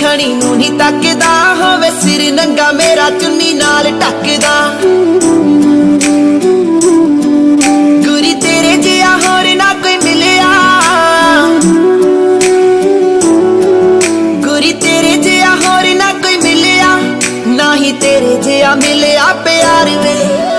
खणी नूं नी तकदा होवे सिर नंगा मेरा चुन्नी नाल टकदा गुरी तेरे जिहा होर ना कोई मिलिया गुरी तेरे जिहा होर ना कोई मिलिया ना ही तेरे जिहा मिलिया प्यार वे